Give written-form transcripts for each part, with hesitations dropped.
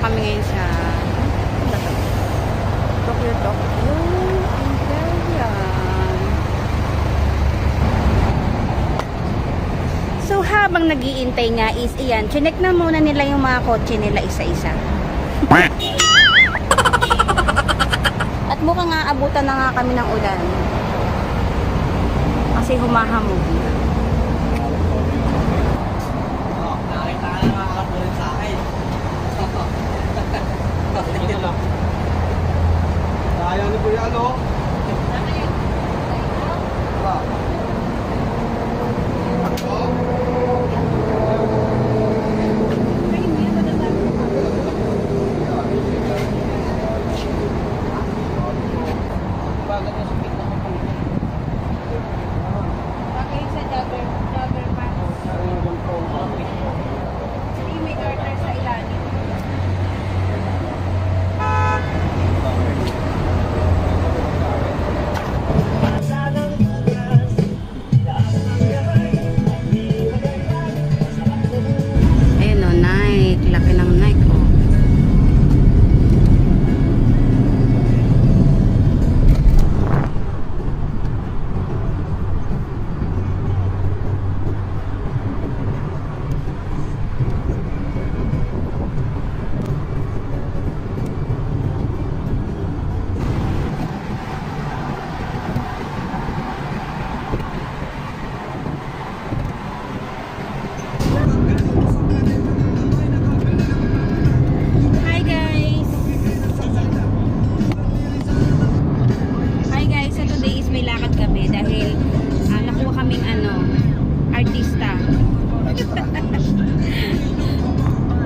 kami ngayon sa Tokyo. Ayan. So, habang nag-iintay nga is, iyan, chinek na muna nila yung mga kotse nila isa-isa. At mukhang nga abutan na nga kami ng ulan. Kasi humahamog na. Nakita ka na makakapulit sa akin. Kaya ni Kuya, ano?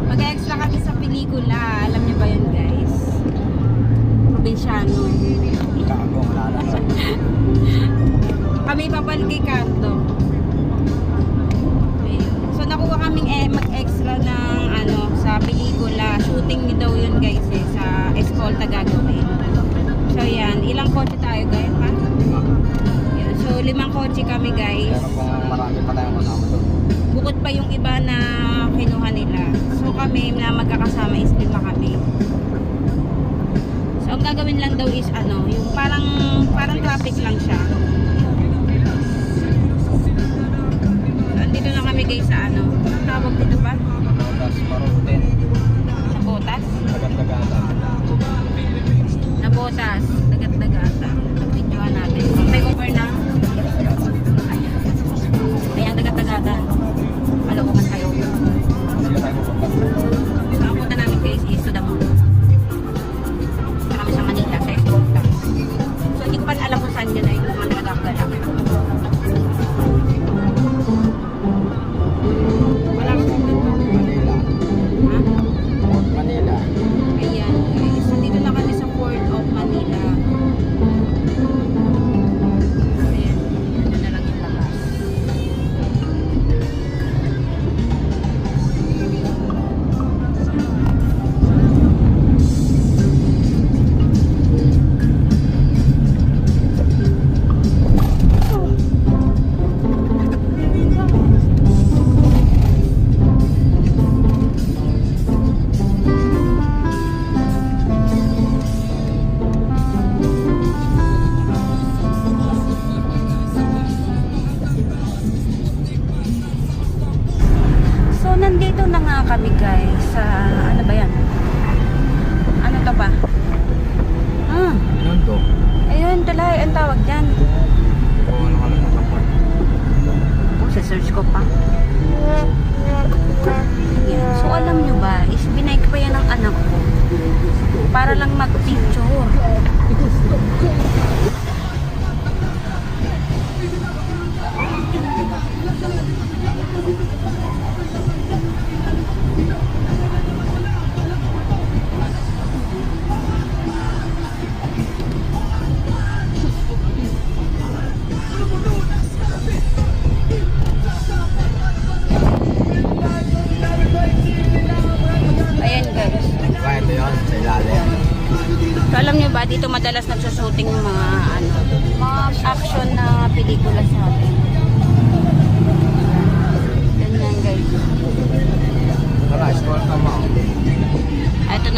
Mag-extra kami sa pelikula. Alam niyo ba yun, guys? Probinsyano. Kami papal kay Kanto. So nakuha kaming mag-extra ng sa pelikula. Shooting daw yun, guys, sa Escolta gagawin. So yan, ilang kotse tayo, guys, ha? Yan. So 5 kotse kami, guys. Pero kung marami pa tayong kasama doon. Bukod pa yung iba na kinuha nila. So kami na magkakasama is 5 kami. So ang gagawin lang daw is yung parang traffic lang siya. So andito na kami, guys, sa ang tawag dito ba? Tapos Maruten. Sa Botas? Dagat-dagatan. Na Botas, dagat-dagatan. Nag-videoan natin. Take over na. Ayan, dagat-dagatan. Malokohan kayo. So ang punta namin, guys, is to the mall. Kami sa Manila, sa Escolta. So hindi ko pa alam kung saan yun ay managagala. Wala ko dito. Manila. Ha? Manila. Ayan, guys. Nandito na kami sa Port of Manila. Ayan. Ano na lang yung labas. So, nandito na nga kami, guys, sa, ano ba yan? Ano to ba? Ilan to? Ayun, tulay, ang tawag dyan. Oo, ano ka lang nakapag. Sa-search ko pa. Ayan. So, alam nyo ba, is binike pa yan ng anak ko. Para lang mag-picture. Ayan, guys. Kaya ito yun, sa ilalim. So, alam nyo ba, dito madalas nagsushooting yung mga mga action na pelikula sa atin. Ganyan, guys. Tara, scroll ka mo. Ito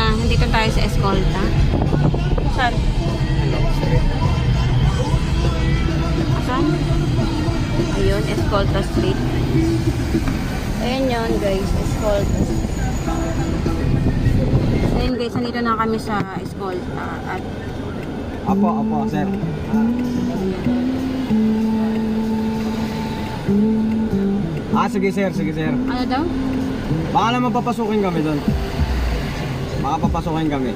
tayo sa Escolta. Saan? Saan? Ayun, Escolta Street. Ayun yun guys, Escolta Street. Ayun guys, nandito na kami sa Escolta at Apo, sir. Sige sir. ano daw? Baka naman papasukin kami doon. Baka papasukin kami.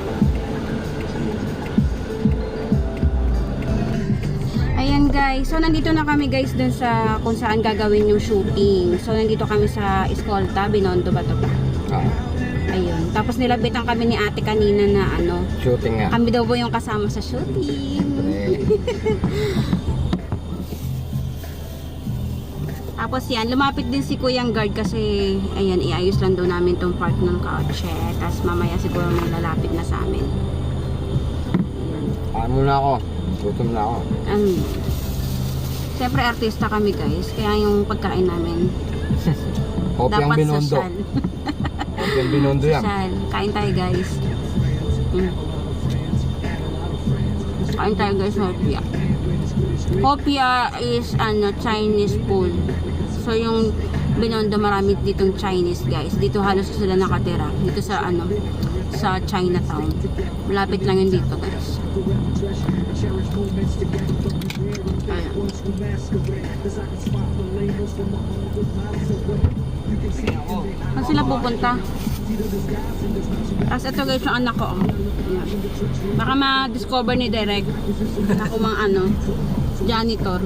Ayan guys, so nandito na kami guys dun sa kung saan gagawin yung shooting. So nandito kami sa Escolta, Binondo ba to ba? Ayun. Tapos nilabitan kami ni ate kanina na ano. Shooting nga. Kami daw po yung kasama sa shooting. Tapos yan, lumapit din si Kuyang Guard kasi ayan, iayos lang daw namin tong part ng kotse. Tapos mamaya siguro may lalapit na sa amin. Ano na ako? Gutom na ako. Siyempre artista kami guys, kaya yung pagkain namin Kopyang dapat Binondo. social. Kopyang Binondo yan. Social. Kain tayo guys. Kain tayo guys, hopya. Hopya is ano, Chinese food. So yung Binondo marami ditong Chinese guys. Dito halos sila nakatira. Dito sa ano, sa Chinatown. Malapit lang yun dito guys. Ayan. Saan sila pupunta? Tapos ito guys yung anak ko. Ayan. Baka ma-discover ni Derek. Ako mang ano, janitor.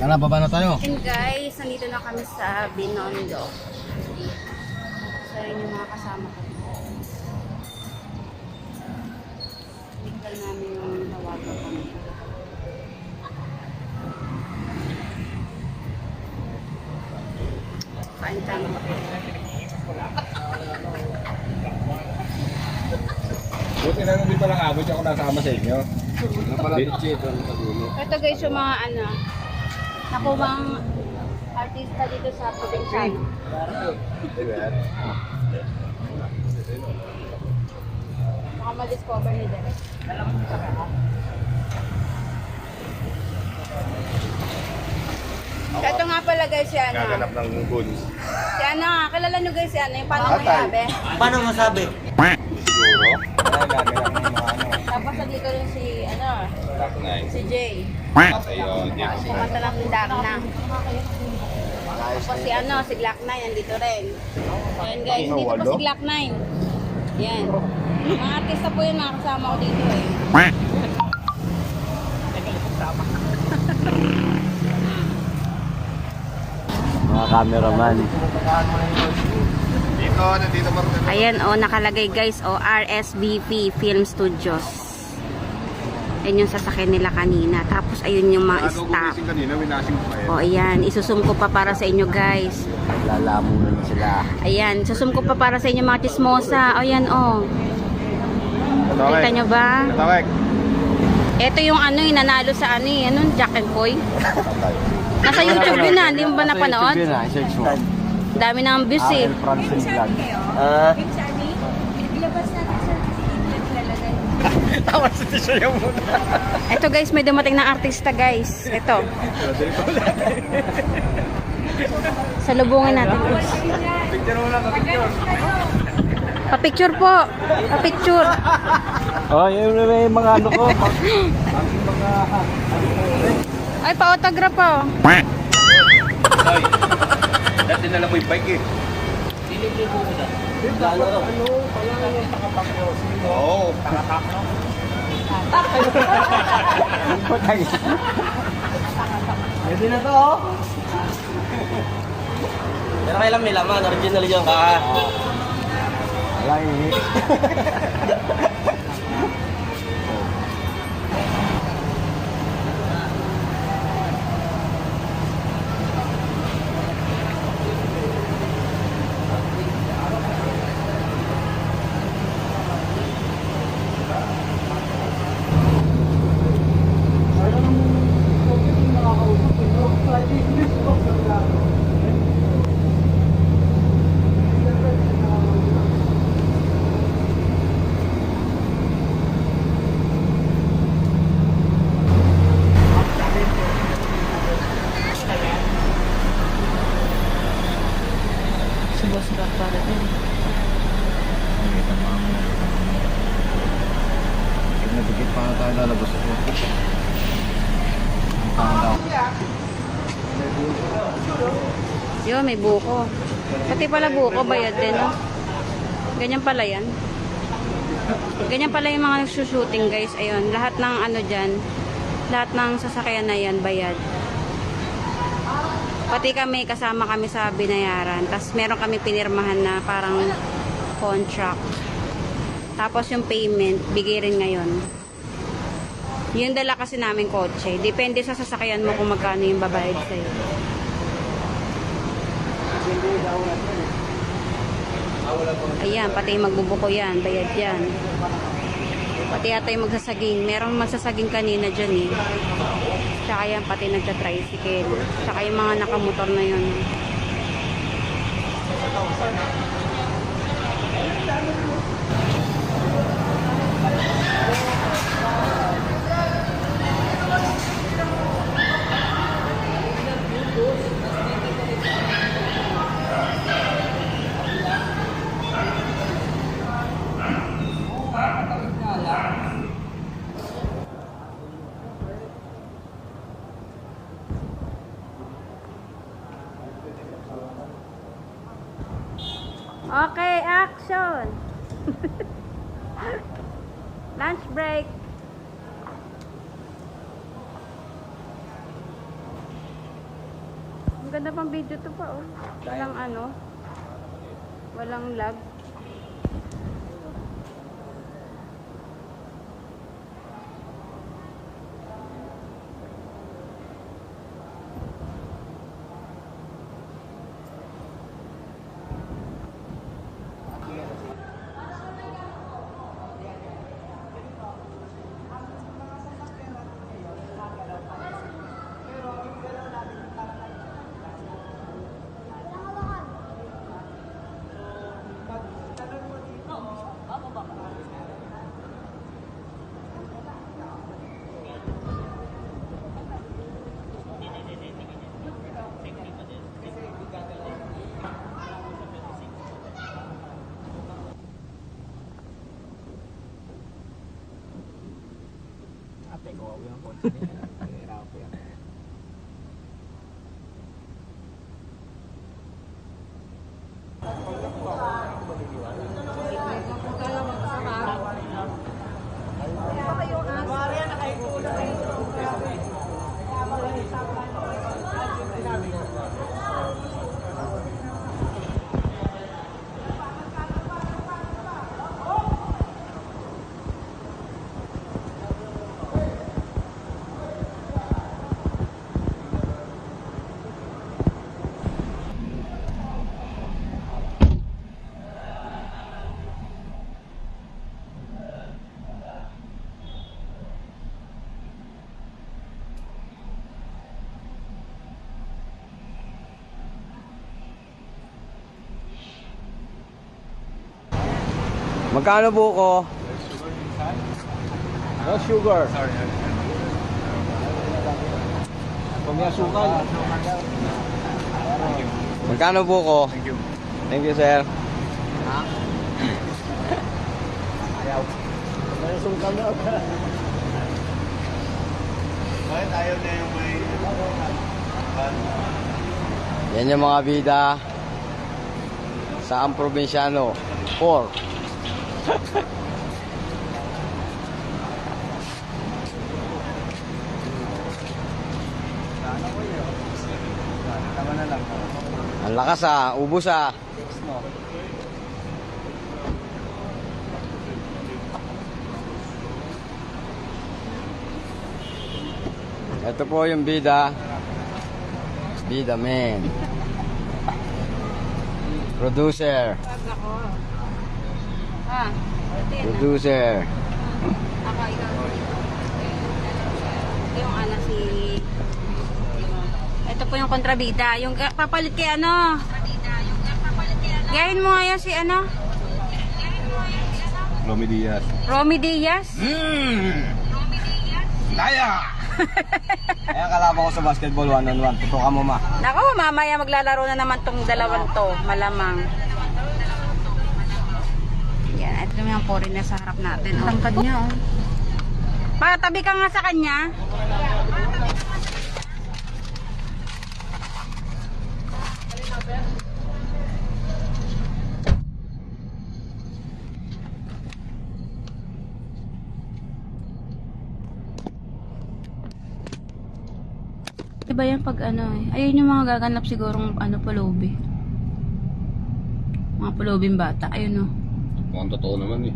Tara, baba na tayo. And guys, nandito na kami sa Binondo. So yun yung mga kasama ko. Tignan namin yung nawagan kami. Kain tayo. Buti na nung di pa lang abot ako nasama sa inyo. Napalapit siya ito. Ito guys yung mga ano, nakuwang artista dito sa probinsya. Baka ma-discover ni Derek. Ito nga pala guys si ano. Gaganap ng goods. Si ano nga, kilala nyo guys si ano, yung paano masabi. Paano masabi? Siguro. Kaya gaganap ng mga ano. Tapos dito rin si ano, Black Knight. si Jay. Ayun, James. Kumanta lang ng Dark na. Tapos si ano, si Glock 9 nandito rin. Ayan guys, dito po si Glock 9. Yan. Mga artista po yun nakasama ko dito eh. Mga cameraman. Nandito marunong. Ayan o, nakalagay guys o, RSVP Film Studios. Ayan yung sasakyan nila kanina. Tapos ayun yung mga staff. Kanina, winasing ko kayo. O ayan, isusum ko pa para sa inyo guys. Lalamunan sila. Ayan, susum ko pa para sa inyo mga chismosa. O ayan o. Kita nyo ba? Katawag. Ito yung ano, yung nanalo sa ano, ano, Jack and Poy. Nasa YouTube yun na, hindi mo ba napanood? Yun na, search mo. Dami ng views eh. Ariel Francine Vlog. Tawa sa t-shirt yung muna. Ito guys, may dumating na artista guys. Ito. Salubungin natin guys. Picture mo lang, picture. Pa-picture po. Pa-picture. Oh, yun na yung mga ano ko. Ay, pa-autograph po. Ay. Dati na lang mo yung bike eh. Oo. Pwede na to, oh. Pero kailan may laman, original yung ka. Wala eh. may buko. Pati pala buko, bayad din, no? Ganyan pala yan. Ganyan pala yung mga nagsushooting, guys. Ayun, lahat ng ano dyan, lahat ng sasakyan na yan, bayad. Pati kami, kasama kami sa binayaran. Tapos meron kami pinirmahan na parang contract. Tapos yung payment, bigay rin ngayon. Yung dala kasi namin kotse. Depende sa sasakyan mo kung magkano yung babayad sa'yo. Ayan, pati yung magbubuko yan, bayad yan. Pati yata yung magsasaging. Merong magsasaging kanina dyan eh. Tsaka yan, pati nagta-tricycle. Tsaka yung mga nakamotor na yun. Okay, action! Lunch break. Ang ganda pang video to pa, oh. Walang ano, walang lag. Magkano buko? No sugar. Pumiyasukal. Magkano buko? Thank you. Thank you, sir. Ayaw. May sungkal na. Bakit ayaw na yung may... Yan yung mga bida sa ang probinsyano. 4. Tama na lang. Ang lakas ah, ubos ah. Ito po yung bida. Bida man. Producer. Ah, Producer. ako ikaw. Yung ano si... Ito po yung kontrabida. Yung papalit kay ano? Gayahin mo ngayon si ano? Romy Diaz. Romy Diaz? Daya! Kaya kalaban ko sa basketball 1-on-1. Tutukan mo ma. Nako, mamaya maglalaro na naman tong dalawang to. Malamang. Yan, ito naman yung foreigner sa harap natin. Oh. Tangkad niya, oh. Patabi ka nga sa kanya. Iba yan pag ano eh. Ayun yung mga gaganap sigurong ano pulubi. Mga pulubing bata. Ayun oh. Mukhang totoo naman eh.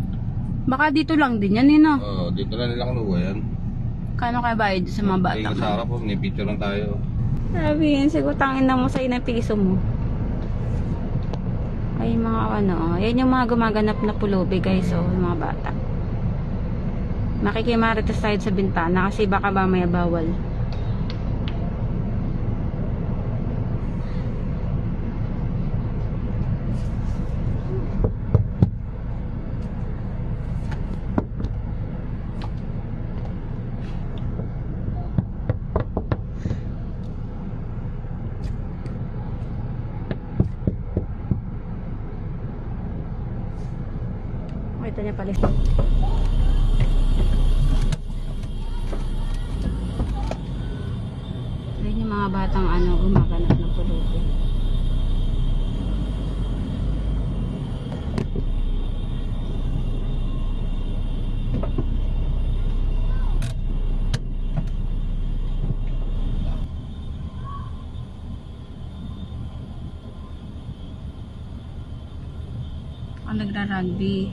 Baka dito lang din yan eh no. Oo, dito na nila kinuha yan. Kano kaya bayad sa mga bata? Tingin sa harap po, ni-picture lang tayo. Sabi yan, siguro tangin na mo sa inang piso mo. Ay mga ano oh. Yan yung mga gumaganap na pulubi guys oh. Yung mga bata. Makikimarites tayo sa bintana kasi baka mamaya bawal. Ito niya pala. Ayun yung mga batang ano, gumaganap ng pulubi. Ang nagra-rugby.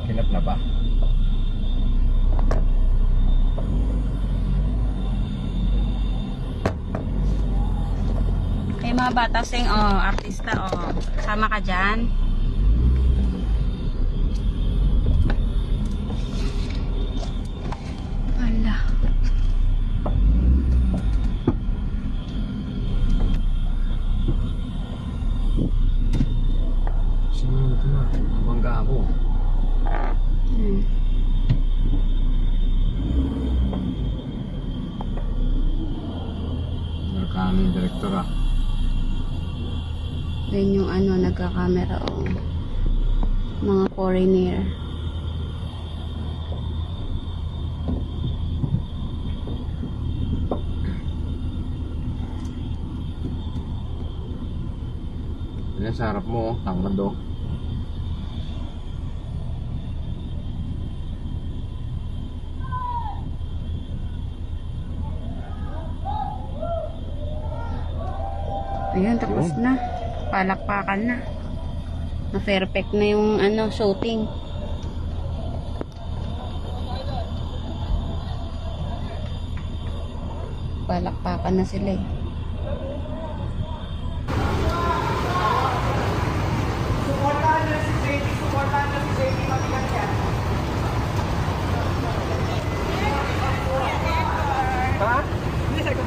Kinap na ba? Ay mga bata sing oh, artista oh. Sama ka dyan. Wala. Sinunod na. Bangga ako. Narkano yung direktor ah. Yan yung ano, nagka-camera oh. Mga foreigner. Yan sa harap mo, tangkad oh. Ayun, tapos na. Palakpakan na. Na-perfect na yung ano, shooting. Palakpakan na sila eh. Ha? Hindi, sabi ko,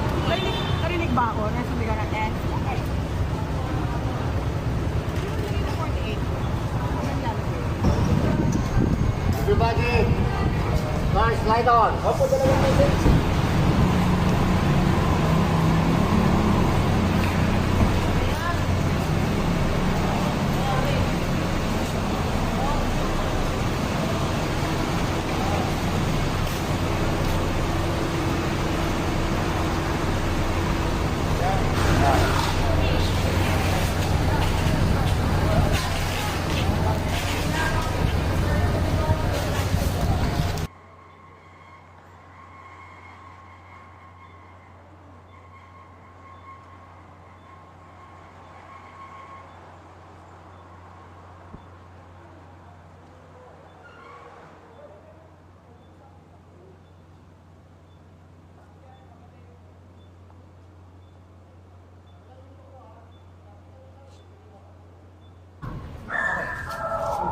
narinig ba ako? Nasa hindi ka na S? Everybody, car slide on. Opo, dalawang message.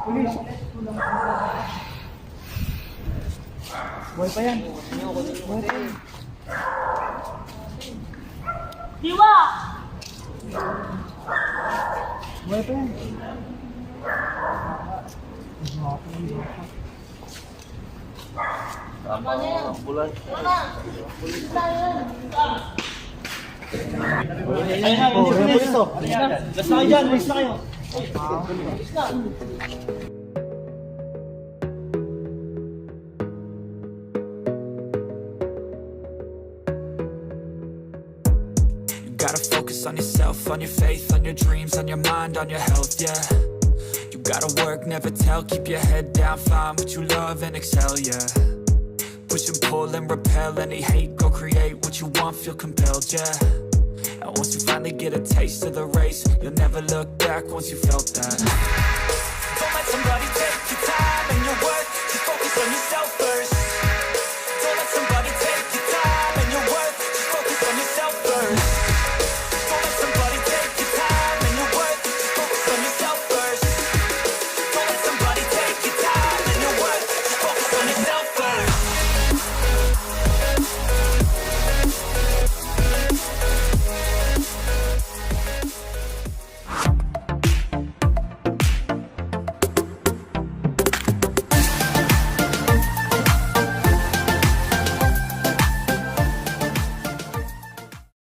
Pulis. Buhay pa yan. Buhay pa yan. Diwa! Buhay pa yan. Ayun na, hindi po ito. Last na kayo dyan, last na kayo. You gotta focus on yourself, on your faith, on your dreams, on your mind, on your health, yeah. You gotta work, never tell, keep your head down, find what you love and excel, yeah. Push and pull and repel any hate, go create what you want, feel compelled, yeah. And once you finally get a taste of the race, you'll never look back once you felt that. Don't let somebody